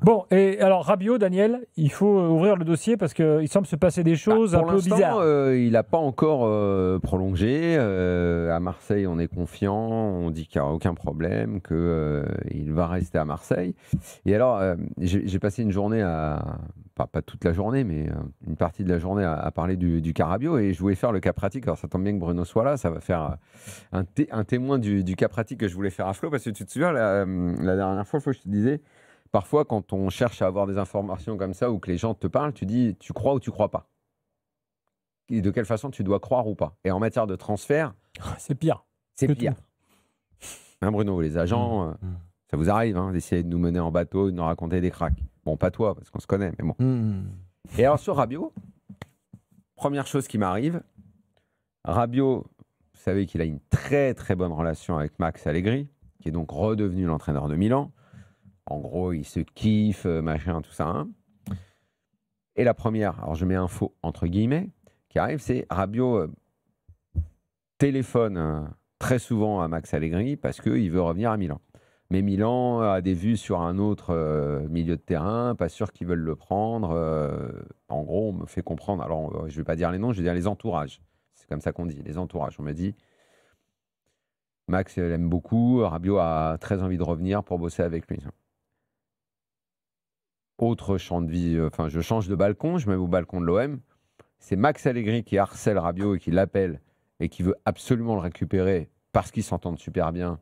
Bon, et alors Rabiot, Daniel, il faut ouvrir le dossier parce qu'il semble se passer des choses un peu bizarres. Il n'a pas encore prolongé. À Marseille, on est confiant. On dit qu'il n'y aura aucun problème, qu'il va rester à Marseille. Et alors, j'ai passé une journée pas toute la journée, mais une partie de la journée à parler du cas Rabiot. Et je voulais faire le cas pratique. Alors, ça tombe bien que Bruno soit là. Ça va faire un témoin du cas pratique que je voulais faire à Flo. Parce que tu te souviens, la dernière fois, Flo, je te disais... Parfois, quand on cherche à avoir des informations comme ça ou que les gens te parlent, tu dis tu crois ou tu crois pas. Et de quelle façon tu dois croire ou pas. Et en matière de transfert, c'est pire. C'est pire. Hein, Bruno, les agents, ça vous arrive d'essayer de nous mener en bateau, de nous raconter des cracks. Bon, pas toi, parce qu'on se connaît, mais bon. Et alors, sur Rabiot, première chose qui m'arrive, Rabiot, vous savez qu'il a une très très bonne relation avec Max Allegri, qui est donc redevenu l'entraîneur de Milan. En gros, il se kiffe, machin, tout ça. Et la première, alors je mets un faux entre guillemets, qui arrive, c'est Rabiot téléphone très souvent à Max Allegri parce qu'il veut revenir à Milan. Mais Milan a des vues sur un autre milieu de terrain, pas sûr qu'ils veulent le prendre. En gros, on me fait comprendre, alors je ne vais pas dire les noms, je vais dire les entourages. C'est comme ça qu'on dit, les entourages. On m'a dit, Max l'aime beaucoup, Rabiot a très envie de revenir pour bosser avec lui. Autre champ de vie, je change de balcon, je me mets au balcon de l'OM. C'est Max Allegri qui harcèle Rabiot et qui l'appelle et qui veut absolument le récupérer parce qu'ils s'entendent super bien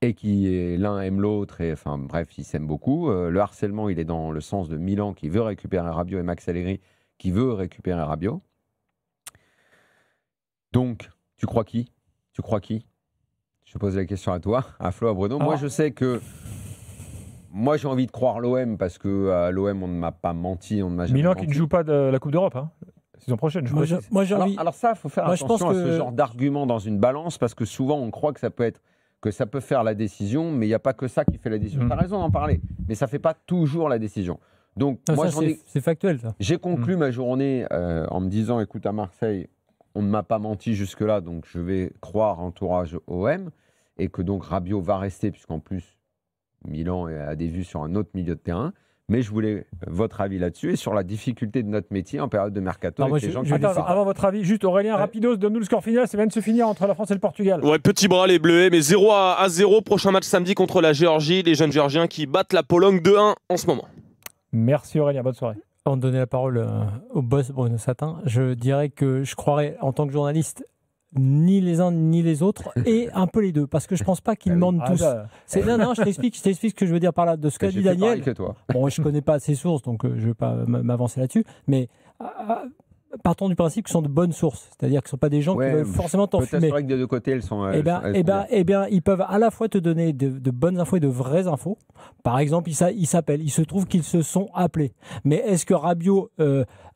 et qui l'un aime l'autre et bref, ils s'aiment beaucoup. Le harcèlement, il est dans le sens de Milan qui veut récupérer Rabiot et Max Allegri qui veut récupérer Rabiot. Donc, tu crois qui ? Je pose la question à toi, à Flo, à Bruno. Moi, je sais que moi, j'ai envie de croire l'OM parce qu'à l'OM, on ne m'a pas menti, on ne m'a jamais Milan menti. qui ne joue pas de la Coupe d'Europe, la saison prochaine. Moi, j'ai envie. Alors ça, il faut faire attention à ce genre d'argument dans une balance parce que souvent, on croit que ça peut faire la décision, mais il n'y a pas que ça qui fait la décision. Tu as raison d'en parler, mais ça ne fait pas toujours la décision. Donc, moi, c'est factuel, ça. J'ai conclu ma journée en me disant, écoute, à Marseille, on ne m'a pas menti jusque-là, donc je vais croire entourage OM et que donc Rabiot va rester, puisqu'en plus, Milan a des vues sur un autre milieu de terrain, mais je voulais votre avis là-dessus et sur la difficulté de notre métier en période de mercato. Avant votre avis, juste Aurélien, rapidos, donne-nous le score final, ça vient de se finir entre la France et le Portugal. Ouais, petit bras les Bleus, mais 0-0, prochain match samedi contre la Géorgie, les jeunes Géorgiens qui battent la Pologne 2-1 en ce moment. Merci Aurélien, bonne soirée. Avant de donner la parole au boss Bruno Satin, je dirais que je croirais en tant que journaliste ni les uns ni les autres, et un peu les deux, parce que je pense pas qu'ils mentent tous. Non, je t'explique ce que je veux dire par là, de ce qu'a dit Daniel. Bon, je connais pas ses sources, donc je vais pas m'avancer là-dessus, mais partons du principe qu'ils sont de bonnes sources, c'est-à-dire que ce ne sont pas des gens qui veulent forcément t'enfumer. C'est vrai que des deux côtés, elles sont... Eh bien, ils peuvent à la fois te donner de bonnes infos et de vraies infos. Par exemple, ils s'appellent, il se trouve qu'ils se sont appelés. Mais est-ce que Rabiot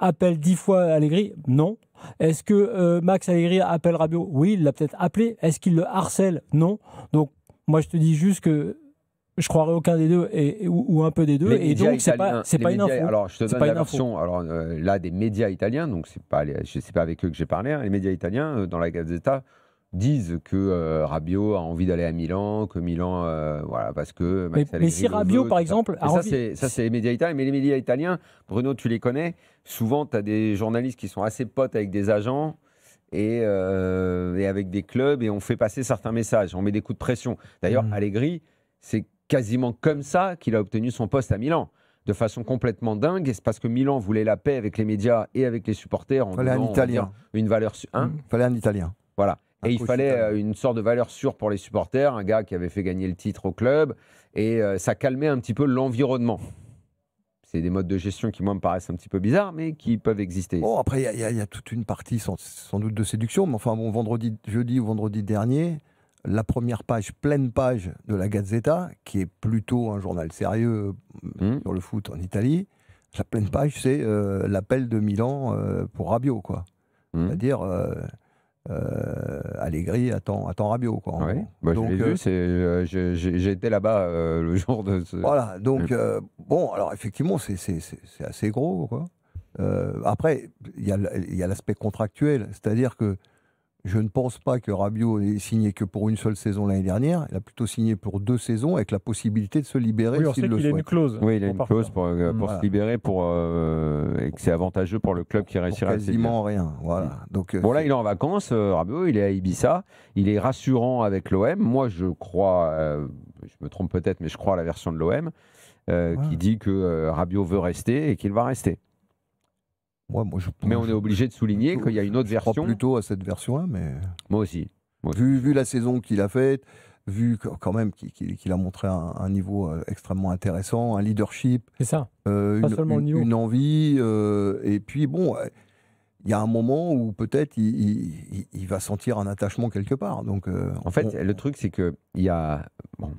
appelle 10 fois Allegri ? Non. Est-ce que Max Allegri appelle Rabiot ? Oui, il l'a peut-être appelé. Est-ce qu'il le harcèle ? Non. Donc, moi, je te dis juste que je croirais aucun des deux ou un peu des deux. Et donc, c'est pas une info. Alors, je te donne la version. Alors, là, des médias italiens, donc je ne sais pas avec eux que j'ai parlé, les médias italiens, dans la Gazzetta, disent que Rabiot a envie d'aller à Milan, que Milan, voilà, parce que Max Allegri mais si Rabiot, par exemple, ça, c'est les médias italiens. Mais les médias italiens, Bruno, tu les connais. Souvent, tu as des journalistes qui sont assez potes avec des agents et avec des clubs, et on fait passer certains messages. On met des coups de pression. D'ailleurs, Allegri, c'est quasiment comme ça qu'il a obtenu son poste à Milan. De façon complètement dingue, et c'est parce que Milan voulait la paix avec les médias et avec les supporters en donnant une valeur sûre. Fallait un Italien. Voilà. Et il fallait une sorte de valeur sûre pour les supporters, un gars qui avait fait gagner le titre au club, et ça calmait un petit peu l'environnement. C'est des modes de gestion qui, moi, me paraissent un petit peu bizarres, mais qui peuvent exister. Bon, après, il y a toute une partie sans doute de séduction, mais enfin, bon, jeudi ou vendredi dernier, la première page, pleine page de la Gazzetta, qui est plutôt un journal sérieux sur le foot en Italie, la pleine page, c'est l'appel de Milan pour Rabiot, quoi. C'est-à-dire... Allegri attend Rabiot, quoi. Oui, donc, je l'ai vu, j'ai été là-bas le jour de ce... Voilà, donc bon, alors effectivement c'est assez gros, quoi. Après il y a l'aspect contractuel, c'est-à-dire que je ne pense pas que Rabiot ait signé que pour une seule saison l'année dernière. Il a plutôt signé pour 2 saisons avec la possibilité de se libérer Oui, on s'il sait le qu'il a une souhaite. clause. Oui, il a une clause pour Voilà. se libérer et que c'est avantageux pour le club qui Pour réussira à se libérer. quasiment rien. Voilà. Donc, Bon, là, il est en vacances, Rabiot, il est à Ibiza. Il est rassurant avec l'OM. Moi, je crois, je me trompe peut-être, mais je crois à la version de l'OM qui dit que Rabiot veut rester et qu'il va rester. moi, Mais on est obligé de souligner qu'il y a une autre je crois version. plutôt à cette version-là, mais Moi aussi. vu la saison qu'il a faite, vu quand même qu'il a montré un niveau extrêmement intéressant, un leadership, C'est ça. seulement le niveau. une envie, et puis bon, il y a un moment où peut-être il va sentir un attachement quelque part. Donc, En fait, le truc, c'est qu'il y a. Bon,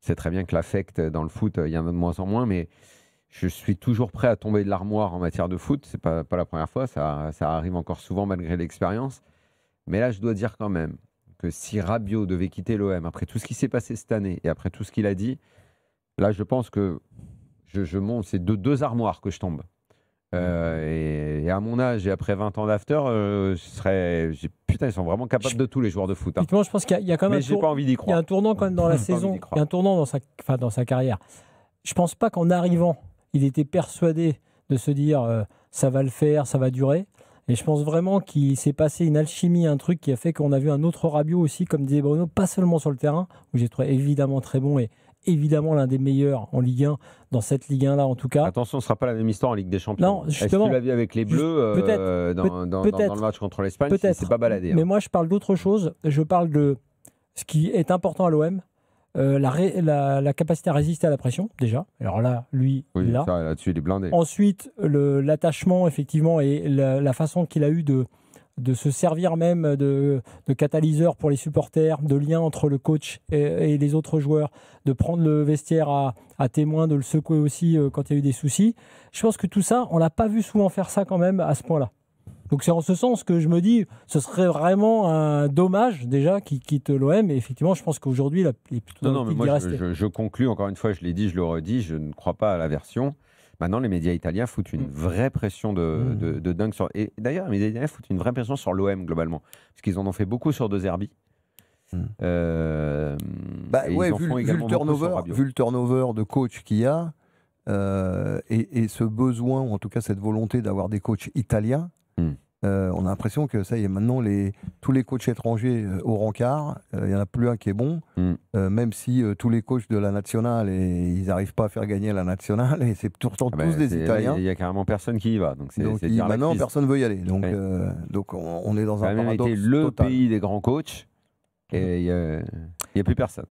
c'est très bien que l'affect dans le foot, il y en a de moins en moins, mais je suis toujours prêt à tomber de l'armoire en matière de foot. C'est pas la première fois, ça arrive encore souvent malgré l'expérience. Mais là, je dois dire quand même que si Rabiot devait quitter l'OM après tout ce qui s'est passé cette année et après tout ce qu'il a dit, là, je pense que je monte, c'est de 2 armoires que je tombe. Et à mon âge et après 20 ans d'after, putain, ils sont vraiment capables de tout, les joueurs de foot. Hein. Effectivement, je pense qu'il y a quand même Mais j'ai pas envie d'y il y a croire. un tournant quand même dans la saison, il y a un tournant dans sa carrière. Je pense pas qu'en arrivant, il était persuadé de se dire ça va le faire, ça va durer. Et je pense vraiment qu'il s'est passé une alchimie, un truc qui a fait qu'on a vu un autre Rabiot aussi, comme disait Bruno, pas seulement sur le terrain, où j'ai trouvé évidemment très bon et évidemment l'un des meilleurs en Ligue 1, dans cette Ligue 1-là en tout cas. Attention, ce ne sera pas la même histoire en Ligue des Champions. Non, justement. Est-ce que tu l'as vu avec les Bleus dans le match contre l'Espagne? C'est pas baladé. Mais moi, je parle d'autre chose. Je parle de ce qui est important à l'OM. La capacité à résister à la pression, déjà. Alors là, lui, Oui, là. là-dessus, il est blindé. Ensuite, l'attachement, effectivement, et la façon qu'il a eu de se servir même de catalyseur pour les supporters, de lien entre le coach et les autres joueurs, de prendre le vestiaire à témoin, de le secouer aussi quand il y a eu des soucis. Je pense que tout ça, on l'a pas vu souvent faire ça quand même à ce point-là. Donc c'est en ce sens que je me dis, ce serait vraiment un dommage déjà qu'il quitte l'OM. Et effectivement, je pense qu'aujourd'hui, il est plutôt dans l'optique d'y rester. Je conclus, encore une fois, je l'ai dit, je le redis, je ne crois pas à la version. Maintenant, les médias italiens foutent une vraie pression de dingue sur... Et d'ailleurs, les médias italiens foutent une vraie pression sur l'OM, globalement. Parce qu'ils en ont fait beaucoup sur De Zerbi. Vu le turnover de coach qu'il y a, et ce besoin, ou en tout cas cette volonté d'avoir des coachs italiens, on a l'impression que ça y est, maintenant tous les coachs étrangers au rencard, il n'y en a plus un qui est bon, même si tous les coachs de la nationale, ils n'arrivent pas à faire gagner la nationale, et c'est pourtant tous des Italiens. Il n'y a carrément personne qui y va. Donc maintenant, personne ne veut y aller. Donc, on est dans un paradoxe été le total. pays des grands coachs, et il n'y a plus personne.